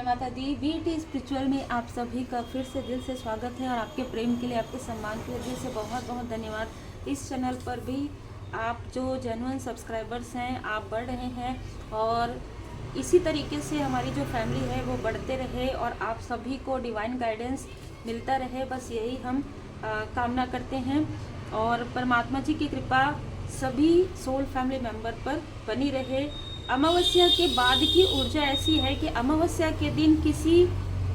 माता दी। VT spiritual में आप सभी का फिर से दिल से स्वागत है और आपके प्रेम के लिए, आपके सम्मान के लिए दिल से बहुत बहुत धन्यवाद। इस चैनल पर भी आप जो जेन्युइन सब्सक्राइबर्स हैं, आप बढ़ रहे हैं और इसी तरीके से हमारी जो फैमिली है वो बढ़ते रहे और आप सभी को डिवाइन गाइडेंस मिलता रहे, बस यही हम कामना करते हैं। और परमात्मा जी की कृपा सभी सोल फैमिली मेंबर पर बनी रहे। अमावस्या के बाद की ऊर्जा ऐसी है कि अमावस्या के दिन किसी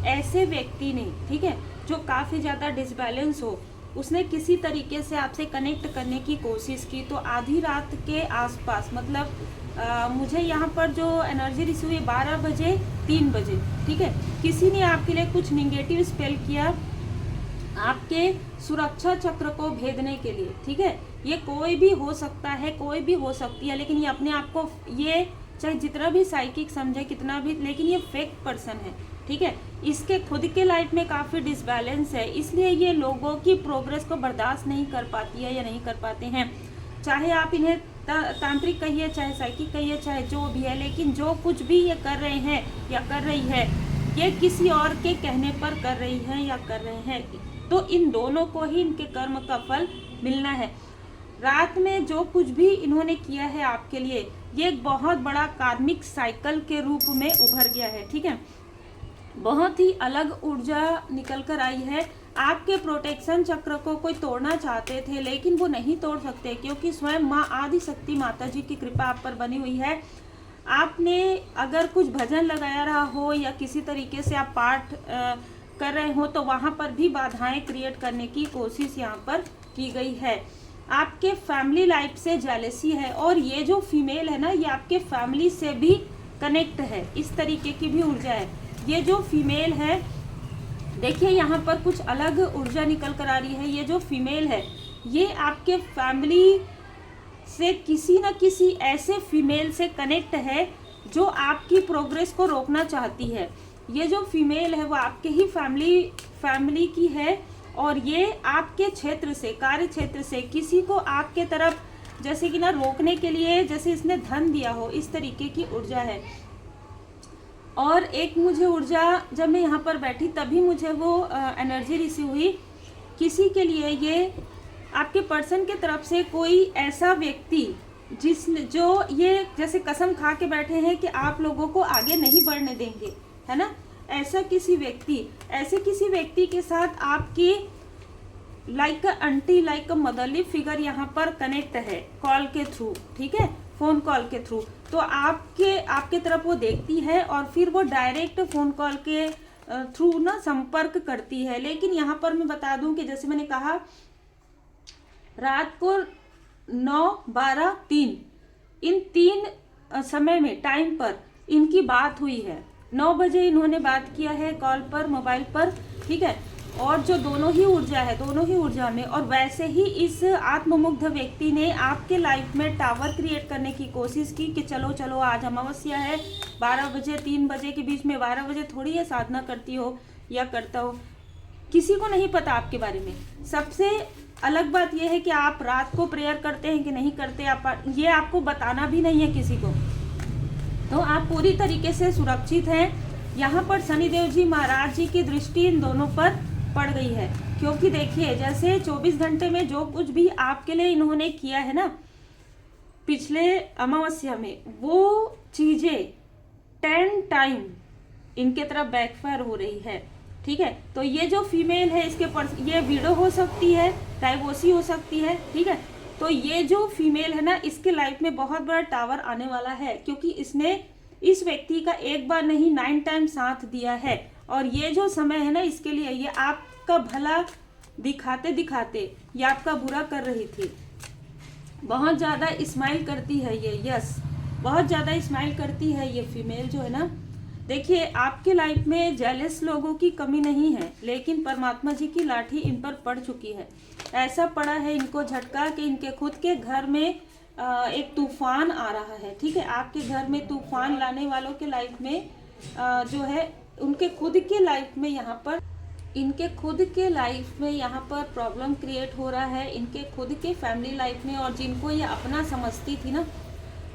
ऐसे व्यक्ति ने, ठीक है, जो काफ़ी ज़्यादा डिसबैलेंस हो, उसने किसी तरीके से आपसे कनेक्ट करने की कोशिश की, तो आधी रात के आसपास, मतलब मुझे यहाँ पर जो एनर्जी रिसीव हुई 12 बजे 3 बजे, ठीक है, किसी ने आपके लिए कुछ निगेटिव स्पेल किया आपके सुरक्षा चक्र को भेदने के लिए, ठीक है। ये कोई भी हो सकता है, कोई भी हो सकती है, लेकिन ये अपने आप को, ये चाहे जितना भी साइकिक समझे, कितना भी, लेकिन ये फेक पर्सन है, ठीक है। इसके खुद के लाइफ में काफ़ी डिसबैलेंस है, इसलिए ये लोगों की प्रोग्रेस को बर्दाश्त नहीं कर पाती है या नहीं कर पाते हैं। चाहे आप इन्हें तांत्रिक कहिए, चाहे साइकिक कहिए, चाहे जो भी है, लेकिन जो कुछ भी ये कर रहे हैं या कर रही है, ये किसी और के कहने पर कर रही है या कर रहे हैं, तो इन दोनों को ही इनके कर्म का फल मिलना है। रात में जो कुछ भी इन्होंने किया है आपके लिए, ये एक बहुत बड़ा कार्मिक साइकिल के रूप में उभर गया है, ठीक है। बहुत ही अलग ऊर्जा निकल कर आई है। आपके प्रोटेक्शन चक्र को कोई तोड़ना चाहते थे, लेकिन वो नहीं तोड़ सकते, क्योंकि स्वयं माँ आदि शक्ति माता जी की कृपा आप पर बनी हुई है। आपने अगर कुछ भजन लगाया रहा हो या किसी तरीके से आप पाठ कर रहे हो, तो वहाँ पर भी बाधाएं क्रिएट करने की कोशिश यहाँ पर की गई है। आपके फैमिली लाइफ से जेलसी है, और ये जो फीमेल है ना, ये आपके फैमिली से भी कनेक्ट है, इस तरीके की भी ऊर्जा है। ये जो फीमेल है, देखिए यहाँ पर कुछ अलग ऊर्जा निकल कर आ रही है। ये जो फीमेल है, ये आपके फैमिली से किसी न किसी ऐसे फीमेल से कनेक्ट है जो आपकी प्रोग्रेस को रोकना चाहती है। ये जो फीमेल है वो आपके ही फैमिली की है, और ये आपके क्षेत्र से, कार्य क्षेत्र से किसी को आपके तरफ जैसे कि ना रोकने के लिए, जैसे इसने धन दिया हो, इस तरीके की ऊर्जा है। और एक मुझे ऊर्जा, जब मैं यहाँ पर बैठी तभी मुझे वो एनर्जी रिसीव हुई, किसी के लिए ये आपके पर्सन के तरफ से कोई ऐसा व्यक्ति जो ये जैसे कसम खा के बैठे हैं कि आप लोगों को आगे नहीं बढ़ने देंगे, है ना। ऐसे किसी व्यक्ति के साथ आपकी लाइक अ आंटी, लाइक अ मदरली फिगर यहाँ पर कनेक्ट है, कॉल के थ्रू, ठीक है, फोन कॉल के थ्रू। तो आपके तरफ वो देखती है और फिर वो डायरेक्ट फोन कॉल के थ्रू ना संपर्क करती है। लेकिन यहाँ पर मैं बता दूं कि जैसे मैंने कहा, रात को 9, 12, 3 इन 3 समय में, टाइम पर इनकी बात हुई है। 9 बजे इन्होंने बात किया है कॉल पर, मोबाइल पर, ठीक है। और जो दोनों ही ऊर्जा में, और वैसे ही इस आत्ममुग्ध व्यक्ति ने आपके लाइफ में टावर क्रिएट करने की कोशिश की कि चलो चलो आज अमावस्या है, 12 बजे 3 बजे के बीच में, 12 बजे थोड़ी ये साधना करती हो या करता हो, किसी को नहीं पता आपके बारे में। सबसे अलग बात यह है कि आप रात को प्रेयर करते हैं कि नहीं करते, ये आपको बताना भी नहीं है किसी को, तो आप पूरी तरीके से सुरक्षित हैं। यहाँ पर शनिदेव जी महाराज जी की दृष्टि इन दोनों पर पड़ गई है, क्योंकि देखिए जैसे 24 घंटे में जो कुछ भी आपके लिए इन्होंने किया है ना पिछले अमावस्या में, वो चीजें 10 टाइम इनके तरफ बैकफायर हो रही है, ठीक है। तो ये जो फीमेल है, ये विडो हो सकती है, डाइवोर्सी हो सकती है, ठीक है। तो ये जो फीमेल है ना, इसके लाइफ में बहुत बड़ा टावर आने वाला है, क्योंकि इसने इस व्यक्ति का एक बार नहीं 9 टाइम साथ दिया है। और ये जो समय है ना, इसके लिए ये आपका भला दिखाते दिखाते ये आपका बुरा कर रही थी। बहुत ज़्यादा स्माइल करती है ये, यस, बहुत ज़्यादा स्माइल करती है ये फीमेल जो है ना। देखिए आपके लाइफ में जेलस लोगों की कमी नहीं है, लेकिन परमात्मा जी की लाठी इन पर पड़ चुकी है। ऐसा पड़ा है इनको झटका कि इनके खुद के घर में एक तूफान आ रहा है, ठीक है। आपके घर में तूफान लाने वालों के लाइफ में जो है, उनके खुद के लाइफ में यहाँ पर प्रॉब्लम क्रिएट हो रहा है, इनके खुद के फैमिली लाइफ में। और जिनको ये अपना समझती थी ना,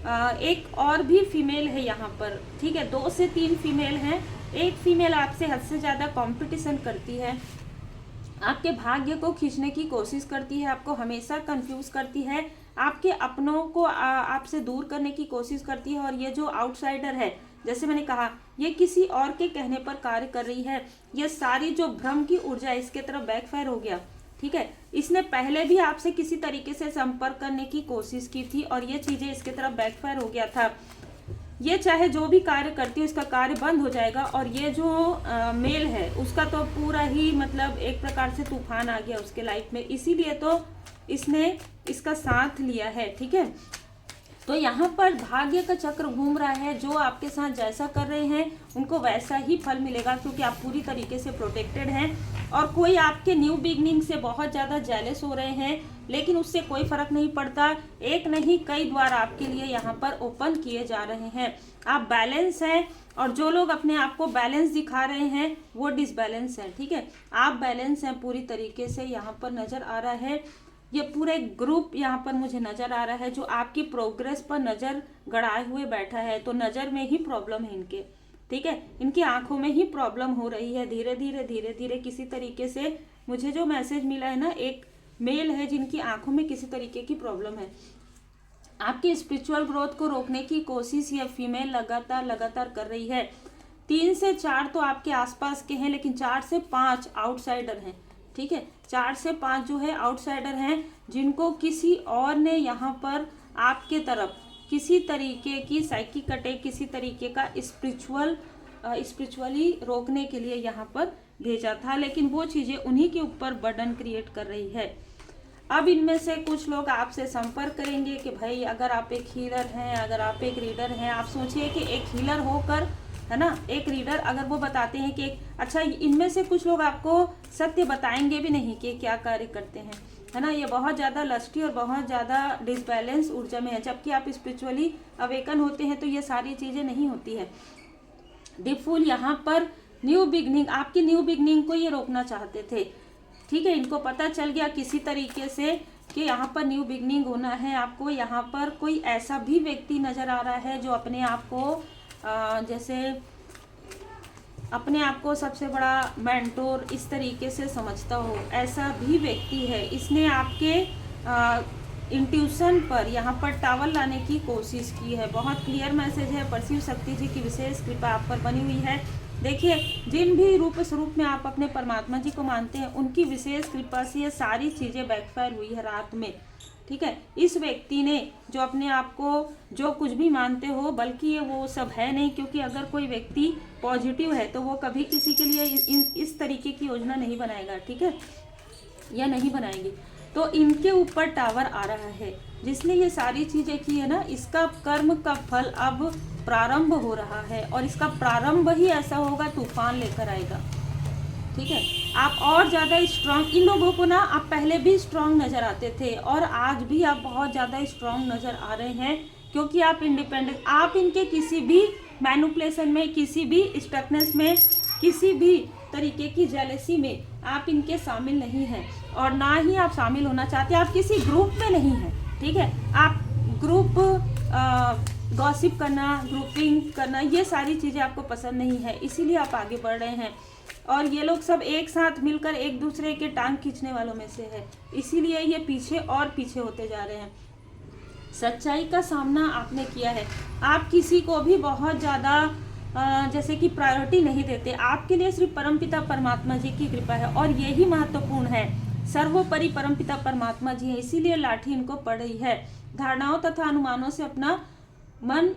एक और भी फीमेल है यहाँ पर, ठीक है, 2 से 3 फीमेल हैं। एक फीमेल आपसे हद से ज़्यादा कंपटीशन करती है, आपके भाग्य को खींचने की कोशिश करती है, आपको हमेशा कंफ्यूज करती है, आपके अपनों को आपसे दूर करने की कोशिश करती है। और ये जो आउटसाइडर है, जैसे मैंने कहा, ये किसी और के कहने पर कार्य कर रही है। ये सारी जो भ्रम की ऊर्जा इसके तरफ बैकफायर हो गया, ठीक है। इसने पहले भी आपसे किसी तरीके से संपर्क करने की कोशिश की थी और ये चीजें इसके तरफ बैकफायर हो गया था। ये चाहे जो भी कार्य करती है उसका कार्य बंद हो जाएगा। और ये जो मेल है उसका तो पूरा ही मतलब एक प्रकार से तूफान आ गया उसके लाइफ में, इसीलिए तो इसने इसका साथ लिया है, ठीक है। तो यहाँ पर भाग्य का चक्र घूम रहा है, जो आपके साथ जैसा कर रहे हैं उनको वैसा ही फल मिलेगा, क्योंकि आप पूरी तरीके से प्रोटेक्टेड हैं। और कोई आपके न्यू बिगनिंग से बहुत ज़्यादा जेलस हो रहे हैं, लेकिन उससे कोई फर्क नहीं पड़ता। एक नहीं कई द्वार आपके लिए यहाँ पर ओपन किए जा रहे हैं। आप बैलेंस हैं, और जो लोग अपने आप को बैलेंस दिखा रहे हैं वो डिसबैलेंस हैं, ठीक है। आप बैलेंस हैं पूरी तरीके से, यहाँ पर नज़र आ रहा है। ये पूरे ग्रुप यहाँ पर मुझे नज़र आ रहा है जो आपकी प्रोग्रेस पर नज़र गड़ाए हुए बैठा है। तो नज़र में ही प्रॉब्लम है इनके, ठीक है, इनकी आंखों में ही प्रॉब्लम हो रही है। धीरे धीरे किसी तरीके से मुझे जो मैसेज मिला है ना, एक मेल है जिनकी आंखों में किसी तरीके की प्रॉब्लम है। आपकी स्पिरिचुअल ग्रोथ को रोकने की कोशिश यह फीमेल लगातार कर रही है। 3 से 4 तो आपके आसपास के हैं, लेकिन 4 से 5 आउटसाइडर हैं, ठीक है। 4 से 5 जो है आउटसाइडर हैं, जिनको किसी और ने यहाँ पर आपके तरफ किसी तरीके की साइकिक अटैक, किसी तरीके का स्पिरिचुअली रोकने के लिए यहाँ पर भेजा था, लेकिन वो चीज़ें उन्हीं के ऊपर बर्डन क्रिएट कर रही है। अब इनमें से कुछ लोग आपसे संपर्क करेंगे कि भाई अगर आप एक हीलर हैं, अगर आप एक रीडर हैं, आप सोचिए कि एक हीलर होकर, है ना, एक रीडर अगर वो बताते हैं कि अच्छा, इनमें से कुछ लोग आपको सत्य बताएंगे भी नहीं कि क्या कार्य करते हैं, है ना। ये बहुत ज़्यादा लस्टी और बहुत ज़्यादा डिसबैलेंस ऊर्जा में है, जबकि आप स्पिरिचुअली अवेकन होते हैं तो ये सारी चीज़ें नहीं होती है। द फूल यहाँ पर न्यू बिगनिंग, आपकी न्यू बिगनिंग को ये रोकना चाहते थे, ठीक है। इनको पता चल गया किसी तरीके से कि यहाँ पर न्यू बिगनिंग होना है। आपको यहाँ पर कोई ऐसा भी व्यक्ति नज़र आ रहा है जो अपने आप को जैसे अपने आप को सबसे बड़ा मेंटोर इस तरीके से समझता हो, ऐसा भी व्यक्ति है। इसने आपके इंट्यूशन पर यहाँ पर टावल लाने की कोशिश की है। बहुत क्लियर मैसेज है, परसिव शक्ति जी की विशेष कृपा आप पर बनी हुई है। देखिए, जिन भी रूप स्वरूप में आप अपने परमात्मा जी को मानते हैं, उनकी विशेष कृपा से ये सारी चीज़ें बैकफायर हुई है रात में, ठीक है। इस व्यक्ति ने जो अपने आप को जो कुछ भी मानते हो, बल्कि ये वो सब है नहीं, क्योंकि अगर कोई व्यक्ति पॉजिटिव है तो वो कभी किसी के लिए इस तरीके की योजना नहीं बनाएगा, ठीक है, या नहीं बनाएंगे। तो इनके ऊपर टावर आ रहा है, जिसने ये सारी चीज़ें की है ना, इसका कर्म का फल अब प्रारंभ हो रहा है, और इसका प्रारंभ ही ऐसा होगा, तूफान लेकर आएगा, ठीक है। आप और ज़्यादा स्ट्रांग, इन लोगों को ना आप पहले भी स्ट्रांग नज़र आते थे और आज भी आप बहुत ज़्यादा स्ट्रांग नज़र आ रहे हैं, क्योंकि आप इंडिपेंडेंट, आप इनके किसी भी मैनिपुलेशन में, किसी भी स्टकनेस में, किसी भी तरीके की जेलसी में आप इनके शामिल नहीं हैं, और ना ही आप शामिल होना चाहते। आप किसी ग्रुप में नहीं हैं, ठीक है। आप ग्रुप गॉसिप करना, ग्रुपिंग करना, ये सारी चीज़ें आपको पसंद नहीं है, इसीलिए आप आगे बढ़ रहे हैं। और ये लोग सब एक साथ मिलकर एक दूसरे के टांग खींचने वालों में से है, इसीलिए ये पीछे और पीछे होते जा रहे हैं। सच्चाई का सामना आपने किया है। आप किसी को भी बहुत ज़्यादा जैसे कि प्रायोरिटी नहीं देते। आपके लिए सिर्फ परमपिता परमात्मा जी की कृपा है, और यही महत्वपूर्ण है। सर्वोपरि परमपिता परमात्मा जी है, इसीलिए लाठी इनको पड़ रही है। धारणाओं तथा अनुमानों से अपना मन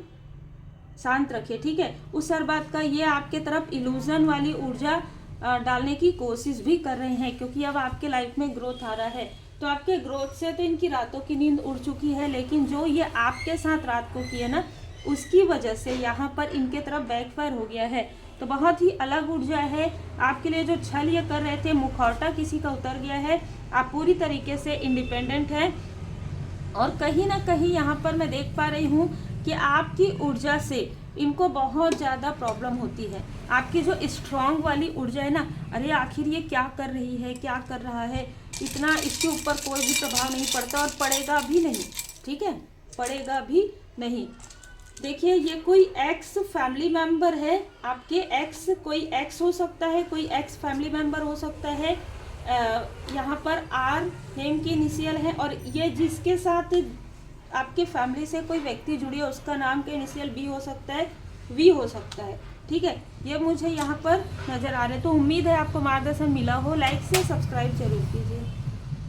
शांत रखिए, ठीक है। उस हर बात का ये आपके तरफ इल्यूजन वाली ऊर्जा डालने की कोशिश भी कर रहे हैं, क्योंकि अब आपके लाइफ में ग्रोथ आ रहा है। तो आपके ग्रोथ से तो इनकी रातों की नींद उड़ चुकी है, लेकिन जो ये आपके साथ रात को किए ना, उसकी वजह से यहाँ पर इनके तरफ बैकफायर हो गया है। तो बहुत ही अलग ऊर्जा है। आपके लिए जो छल ये कर रहे थे, मुखौटा किसी का उतर गया है। आप पूरी तरीके से इंडिपेंडेंट हैं, और कहीं ना कहीं यहाँ पर मैं देख पा रही हूँ कि आपकी ऊर्जा से इनको बहुत ज़्यादा प्रॉब्लम होती है। आपकी जो स्ट्रॉन्ग वाली ऊर्जा है ना, अरे आखिर ये क्या कर रही है, क्या कर रहा है, इतना इसके ऊपर कोई भी प्रभाव नहीं पड़ता, और पड़ेगा भी नहीं, ठीक है, पड़ेगा भी नहीं। देखिए ये कोई एक्स फैमिली मेंबर है आपके, एक्स, कोई एक्स हो सकता है, कोई एक्स फैमिली मेंबर हो सकता है। यहाँ पर आर नेम की इनिशियल है, और ये जिसके साथ आपके फैमिली से कोई व्यक्ति जुड़ी है उसका नाम के इनिशियल बी हो सकता है, वी हो सकता है। ठीक है, ये मुझे यहाँ पर नज़र आ रहे हैं। तो उम्मीद है आपको मार्गदर्शन मिला हो। लाइक से सब्सक्राइब जरूर कीजिए।